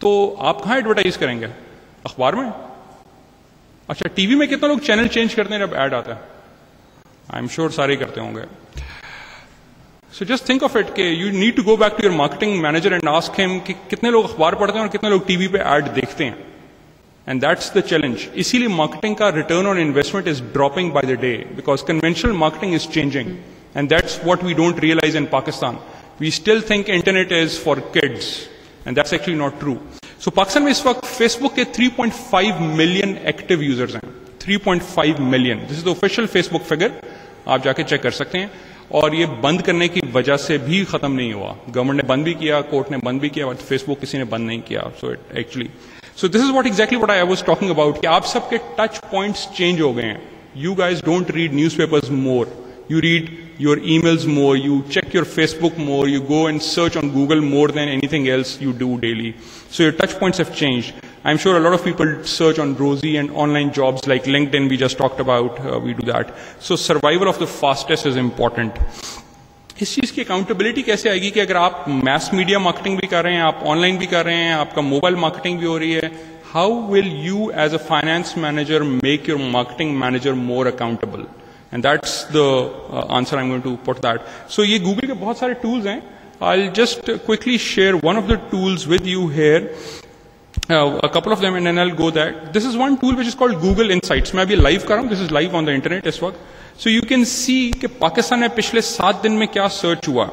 तो आप कहाँ एडवर्टाइज करेंगे? अखबार में? अच्छा, टीवी में कितने लोग चैनल चेंज करते हैं जब ऐड आता है? आई एम श्योर सारे करते होंगे. So just think of it कि you need to go back to your marketing manager and ask him कि कितने लोग अखबार पढ़ते हैं और कितने लोग टीवी पे ऐड देखते हैं. And that's the challenge. इसीलिए marketing का return on investment is dropping by the day because conventional marketing is changing. And that's what we don't realize in Pakistan. We still think internet is for kids. And that's actually not true. So Pakistan में इस वक्त Facebook के 3.5 million active users हैं. 3.5 million. This is the official Facebook figure. आप जाके check कर सकते हैं. और ये बंद करने की वजह से भी खत्म नहीं हुआ. गवर्नमेंट ने बंद भी किया, कोर्ट ने बंद भी किया, बट फेसबुक किसी ने बंद नहीं किया. So this is what exactly what I was talking about कि आप सबके टच पॉइंट्स चेंज हो गए हैं. You guys don't read newspapers more, you read your emails more, you check your Facebook more, you go and search on Google more than anything else you do daily. So your touch points have changed. I'm sure a lot of people search on Rosie and online jobs like LinkedIn we just talked about, we do that. So survival of the fastest is important. इस चीज़ की accountability कैसे आएगी कि अगर आप mess media marketing भी कर रहे हैं, आप ऑनलाइन भी कर रहे हैं, आपका मोबाइल मार्केटिंग भी हो रही है, how will you as a finance manager make your marketing manager more accountable? And that's the answer I'm going to put that. So ये Google के बहुत सारे tools हैं. I'll just quickly share one of the tools with you here. A couple of them and then I'll go that. This is one tool which is called Google Insights. मैं अभी live कर रहा हूँ. This is live on the internet इस वक्त. So you can see कि पाकिस्तान में पिछले 7 दिन में क्या search हुआ.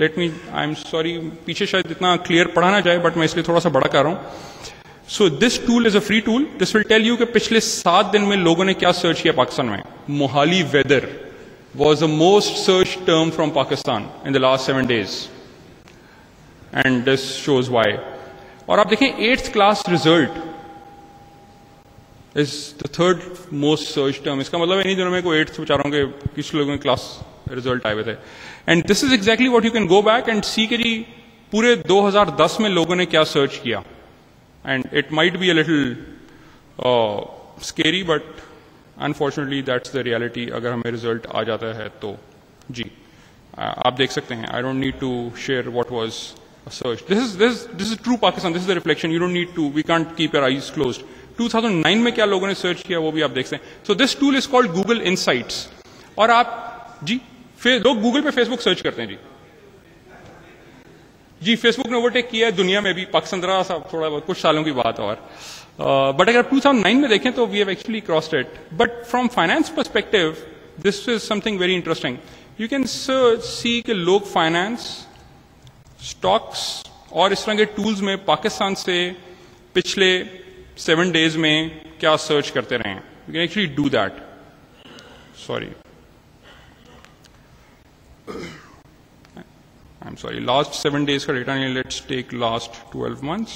Let me, I'm sorry, पीछे शायद इतना clear पढ़ा ना जाए, but मैं इसलिए थोड़ा सा बड़ा कर रहा हूँ. So this tool is a free tool. This will tell you कि पिछले 7 दिन में लोगों ने क्या सर्च किया पाकिस्तान में. Mohali weather was the most searched term from Pakistan in the last 7 days. And this shows why. और आप देखें 8th class result is the 3rd most searched term. इसका मतलब इन्हीं दिनों में कोई 8th बचा रहा हूँ कि किस लोगों के क्लास रिजल्ट आए हुए थे. And this is exactly what you can go back and see कि पूरे 2010 में लोगों ने क्या सर्च किया. And it might be a little scary, but unfortunately that's the reality. अगर हमें रिजल्ट आ जाता है तो जी आप देख सकते हैं. I don't need to share what was a search. This is true Pakistan. This is the reflection. You don't need to. We can't keep your eyes closed. 2009 में क्या लोगों ने सर्च किया वो भी आप देख सकते हैं. So this tool is called Google Insights. और आप जी लोग गूगल पे फेसबुक सर्च करते हैं जी फेसबुक ने ओवरटेक किया है दुनिया में भी. पाकिस्तान थोड़ा कुछ सालों की बात और बट अगर 2009 में देखें तो we have actually crossed it. But from finance perspective this is something very interesting. You can see कि लोग फाइनेंस, स्टॉक्स और इस तरह के टूल्स में पाकिस्तान से पिछले 7 डेज में क्या सर्च करते रहे हैं. You can actually do that. Sorry, I'm sorry, last 7 days का data नहीं, let's take last 12 months.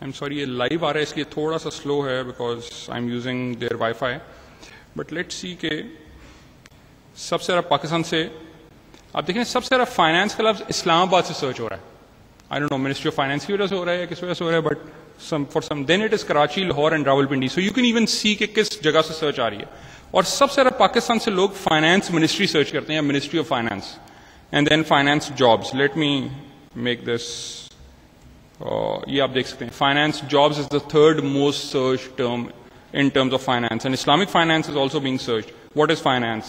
I'm sorry, ये live आ रहा है इसलिए थोड़ा सा slow है because I'm using their Wi-Fi. But let's see के सबसे ज़्यादा पाकिस्तान से आप देखें सबसे ज़्यादा फाइनेंस का लफ्ज़ इस्लामाबाद से सर्च हो रहा है. I don't know, ministry of finance की वजह से हो रहा है या किस वजह से हो रहा है, but for some then it is Karachi, Lahore and Rawalpindi. So you can even see कि किस जगह से सर्च आ रही है. और सबसे ज्यादा पाकिस्तान से लोग फाइनेंस मिनिस्ट्री सर्च करते हैं या ministry of finance and then finance jobs. Let me make this, ये आप देख सकते हैं finance jobs is the 3rd most search term in terms of finance and Islamic finance is also being searched. What is finance?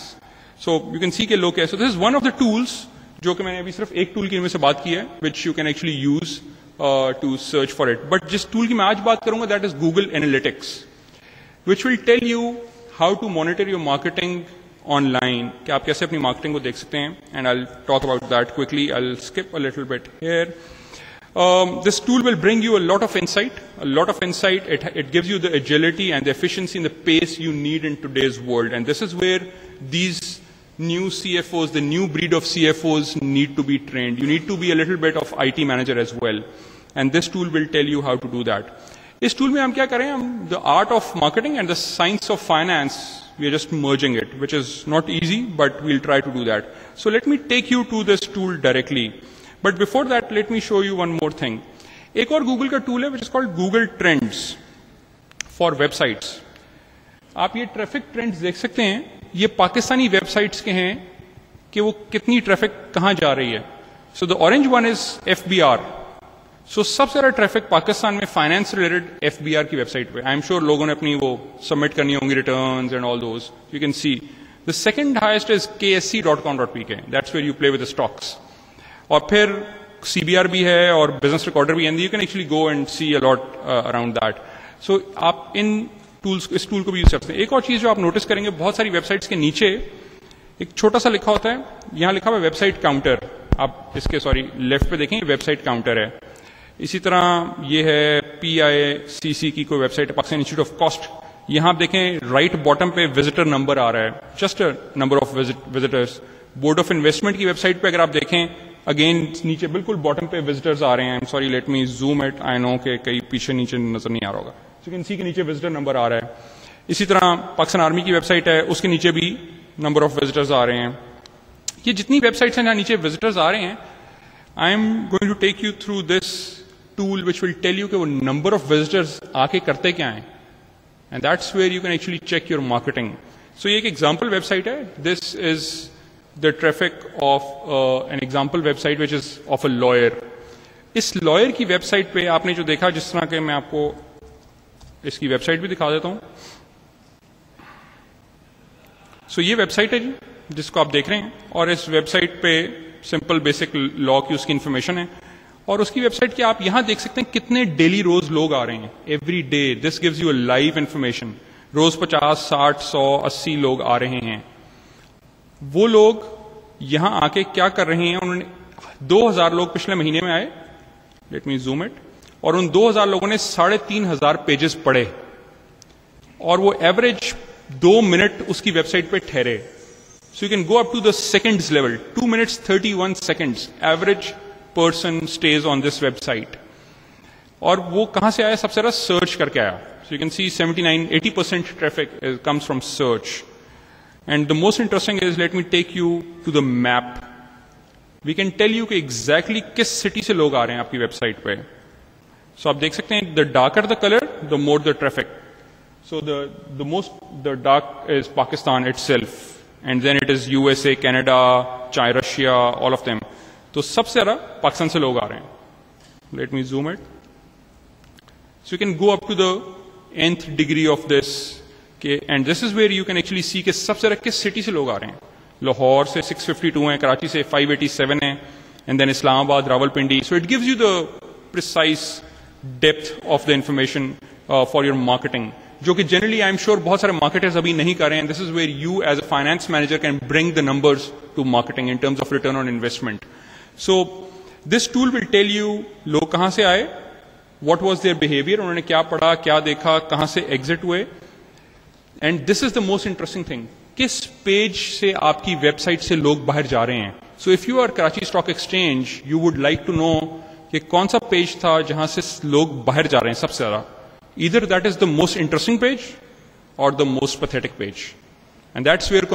So you can see के लोग कैसे. This is one of the tools जो कि मैंने अभी सिर्फ एक tool की में से बात की है which you can actually use to search for it. But जिस टूल की मैं आज बात करूंगा that is Google analytics which will tell you how to monitor your marketing online, कि आप कैसे अपनी मार्केटिंग को देख सकते हैं. And I will talk about that quickly. I will skip a little bit here. This tool will bring you a lot of insight. It gives you the agility and the efficiency and the pace you need in today's world. And this is where these new CFOs, the new breed of CFOs need to be trained. You need to be a little bit of IT manager as well. And this tool will tell you how to do that. इस tool में हम क्या करें, हम the art of marketing and the science of finance, we are just merging it, which is not easy, but we'll try to do that. So let me take you to this tool directly. But before that, let me show you one more thing. एक और Google का tool है which is called Google Trends. For websites. आप ये traffic trends देख सकते हैं, ये पाकिस्तानी वेबसाइट्स के हैं कि वो कितनी ट्रैफिक कहां जा रही है। So the orange one is FBR। सो सबसे ज्यादा ट्रैफिक पाकिस्तान में फाइनेंस रिलेटेड FBR की वेबसाइट पे। आई एम श्योर लोगों ने अपनी वो सबमिट करनी होंगी returns and all those, you can see. The second highest is KSC.com.pk, that's where you play with the stocks. और फिर CBR भी है और बिजनेस रिकॉर्डर भी, and you can actually go and see a lot around that. So आप इस tool को भी यूज कर सकते हैं। एक और चीज जो आप नोटिस करेंगे, बहुत सारी वेबसाइट्स के नीचे एक छोटा सा लिखा होता है, यहां लिखा हुआ है वेबसाइट काउंटर। आप इसके लेफ्ट पे देखें, वेबसाइट काउंटर है। इसी तरह ये है PICC की कोई वेबसाइट है, पाकिस्तान इंस्टीट्यूट ऑफ कॉस्ट। यहां आप देखें राइट बॉटम पे विजिटर नंबर आ रहा है, just a number of visitors. Board of investment की वेबसाइट पे अगर आप देखें, अगेन नीचे बिल्कुल बॉटम पे विजिटर्स आ रहे हैं। I am sorry, let me zoom it, I know कि कहीं पीछे नीचे नजर नहीं आ रहा होगा। सो कैन सी के नीचे विजिटर नंबर आ रहा है। इसी तरह पाकिस्तान आर्मी की वेबसाइट है, उसके नीचे भी नंबर ऑफ विजिटर्स आ रहे हैं। ये जितनी वेबसाइट्स हैं जहां नीचे विजिटर्स आ रहे हैं, I am going to take you through this tool which will tell you कि वो नंबर ऑफ विजिटर्स आके करते क्या हैं, and that's where you can actually check your marketing. So ये एक एग्जाम्पल वेबसाइट है। This is the traffic of an example website which is of a lawyer. इस लॉयर की वेबसाइट पे आपने जो देखा, जिस तरह के मैं आपको इसकी वेबसाइट भी दिखा देता हूं। सो ये वेबसाइट है जी जिसको आप देख रहे हैं, और इस वेबसाइट पे सिंपल बेसिक लॉ की उसकी इंफॉर्मेशन है। और उसकी वेबसाइट के आप यहां देख सकते हैं कितने डेली रोज लोग आ रहे हैं, every day. This gives you a live information. रोज 50, 60, 100, 80 लोग आ रहे हैं। वो लोग यहां आके क्या कर रहे हैं, उन्होंने 2000 लोग पिछले महीने में आए, लेट मी जूम इट, और उन 2000 लोगों ने 3500 पेजेस पढ़े, और वो एवरेज 2 मिनट उसकी वेबसाइट पे ठहरे। So you can go up to the seconds level, 2 minutes 31 seconds average person stage on this website. और वो कहां से आया, सबसे ज्यादा सर्च करके आया। So you can see 80% traffic comes from search. And the most interesting is, let me take you to the map. We can tell you कि एग्जैक्टली किस सिटी से लोग आ रहे हैं आपकी वेबसाइट पे। सो आप देख सकते हैं, the darker the colour the more the traffic. So the dark is Pakistan itself, and then it is USA, Canada, China, Russia, all of them. तो सबसे ज्यादा पाकिस्तान से लोग आ रहे हैं। Let me zoom it. So you can go up to the nth degree of this, and this is where you can actually see कि सबसे ज्यादा किस सिटी से लोग आ रहे हैं। लाहौर से 652 हैं, कराची से 587 हैं, and then Islamabad, Rawalpindi. So it gives you the precise depth of the information for your marketing, जो कि जनरली आई एम श्योर बहुत सारे मार्केटर्स अभी नहीं कर रहे हैं। This is where you as a finance manager can bring the numbers to marketing in terms of return on investment. So this tool will tell you लोग कहां से आए, व्हाट वाज देयर बिहेवियर, उन्होंने क्या पढ़ा, क्या देखा, कहां से एग्जिट हुए। And this is the most interesting thing, किस पेज से आपकी वेबसाइट से लोग बाहर जा रहे हैं। So if you are Karachi stock exchange, you would like to know कि कौन सा पेज था जहां से लोग बाहर जा रहे हैं सबसे ज्यादा। Either that is the most interesting page or the most pathetic page. And that's where,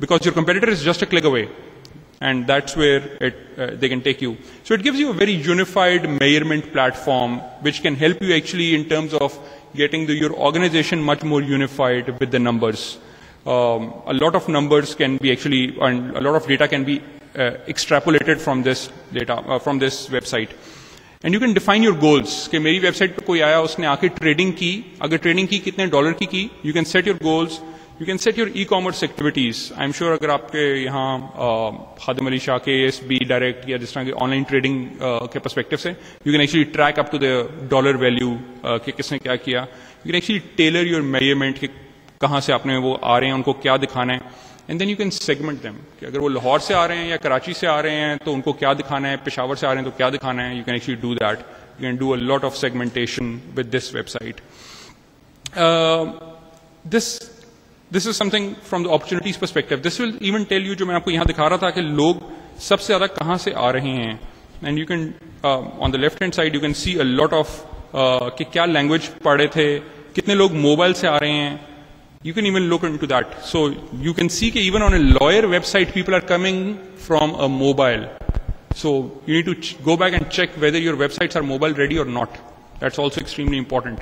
because your competitor is just a click away, and that's where they can take you. So it gives you a very unified measurement platform which can help you actually in terms of getting your organization much more unified with the numbers. A lot of numbers can be actually, and a lot of data can be extrapolated from this data, from this website. And you can define your goals कि मेरी website पर कोई आया, उसने आके trading की, अगर trading की कितने डॉलर की, you can set your goals, you can set your e-commerce activities. I am sure अगर आपके यहाँ खादिम अली शाह के SB डायरेक्ट या जिस तरह की ऑनलाइन ट्रेडिंग के पर्सपेक्टिव से, you can actually track up to the dollar value कि किसने क्या किया। You can actually tailor your measurement कि कहाँ से आपने वो आ रहे हैं, उनको क्या दिखाना है, and then you can segment them कि अगर वो लाहौर से आ रहे हैं या कराची से आ रहे हैं तो उनको क्या दिखाना है, पेशावर से आ रहे हैं तो क्या दिखाना है। You can actually do that, you can do a lot of segmentation with this website. This is something from the opportunities perspective. This will even tell you, जो मैं आपको यहां दिखा रहा था कि लोग सबसे ज्यादा कहां से आ रहे हैं, and you can on the left hand side you can C a lot of कि क्या लैंग्वेज पढ़े थे, कितने लोग मोबाइल से आ रहे हैं। You can even look into that. So you can see that even on a lawyer website, people are coming from a mobile. So you need to go back and check whether your websites are mobile ready or not. That's also extremely important.